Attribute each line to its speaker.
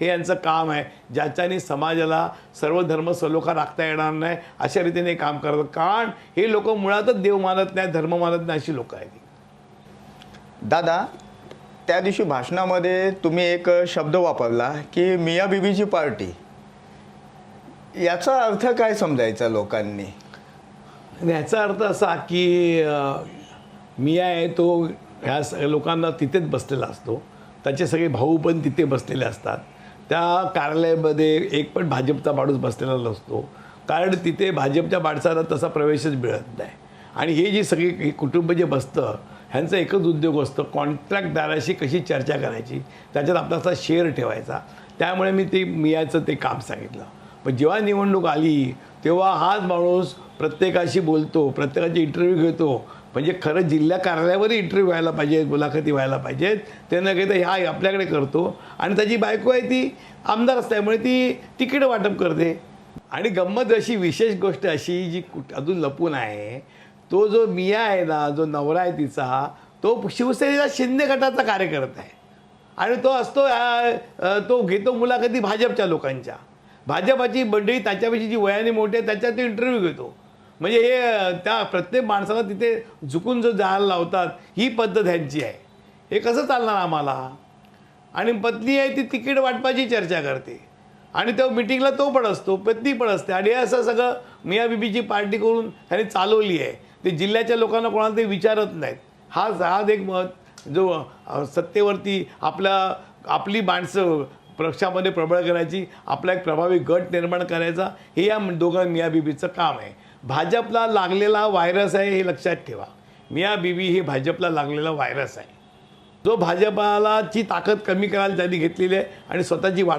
Speaker 1: हे यांचं काम आहे, ज्याच्याने समाजाला सर्व धर्म सलोखा राखता येणार नाही अशा रीतीने काम करतात. कारण हे लोक मुळातच देव मानत नाही, धर्म मानत नाही अशी लोक आहेत.
Speaker 2: दादा, त्या दिवशी भाषणामध्ये तुम्ही एक शब्द वापरला की मिया बीबीची पार्टी. याचा अर्थ काय समजायचा लोकांनी?
Speaker 1: याचा अर्थ असा की मिया आहे तो ह्या लोकांना तिथेच बसलेला असतो, त्याचे सगळे भाऊ पण तिथे बसलेले असतात. त्या कार्यालयामध्ये एक पण भाजपचा माणूस बसलेला नसतो, कारण तिथे भाजपच्या माणसाला तसा प्रवेशच मिळत नाही. आणि हे जी सगळी कुटुंब जे बसतं ह्यांचा एकच उद्योग असतो, कॉन्ट्रॅक्टदाराशी कशी चर्चा करायची, त्याच्यात आपला शेअर ठेवायचा. त्यामुळे मी ते मियाचं ते काम सांगितलं. पण जेव्हा निवडणूक आली तेव्हा हाच माणूस प्रत्येकाशी बोलतो, प्रत्येकाचे इंटरव्ह्यू घेतो. म्हणजे खरं जिल्हा कार्यालयावरही इंटरव्ह्यू व्हायला पाहिजेत, मुलाखती व्हायला पाहिजेत. ते न घेता ह्या आपल्याकडे करतो. आणि त्याची बायको आहे ती आमदार असल्यामुळे ती तिकीट वाटप करते. आणि गंमत अशी विशेष गोष्ट अशी जी अजून लपून आहे, तो जो मिया आहे ना, जो नवरा आहे तिचा, तो शिवसेनेचा शिंदे गटाचा कार्यकर्ता आहे. आणि तो असतो तो घेतो मुलाखती भाजपच्या लोकांच्या. भाजपाची मंडळी त्याच्यापेक्षा जी वयाने मोठी आहे त्याच्यात ते इंटरव्ह्यू घेतो. म्हणजे हे त्या प्रत्येक माणसाला तिथे झुकून जो जायला लावतात, ही पद्धत ह्यांची आहे. हे कसं चालणार आम्हाला? आणि पत्नी आहे ती तिकीट वाटपाची चर्चा करते आणि तो मिटिंगला तो पण असतो, पत्नी पण असते. आणि हे असं सगळं मिया बीबीची पार्टी करून ह्यांनी चालवली आहे. ते जिल्ह्याच्या लोकांना कोणाला ते विचारत नाहीत. हाच एक मत जो सत्तेवरती आपली माणसं पक्षामध्ये प्रबळ करायची, आपला एक प्रभावी गट निर्माण करायचा, हे या दोघं मिया बीबीचं काम आहे. भाजपला लागलेला व्हायरस आहे हे लक्षात ठेवा. मिया बीबी हे भाजपला लागलेला व्हायरस आहे, जो भाजपाला ची ताकद कमी करायला त्यांनी घेतलेली आहे आणि स्वतःची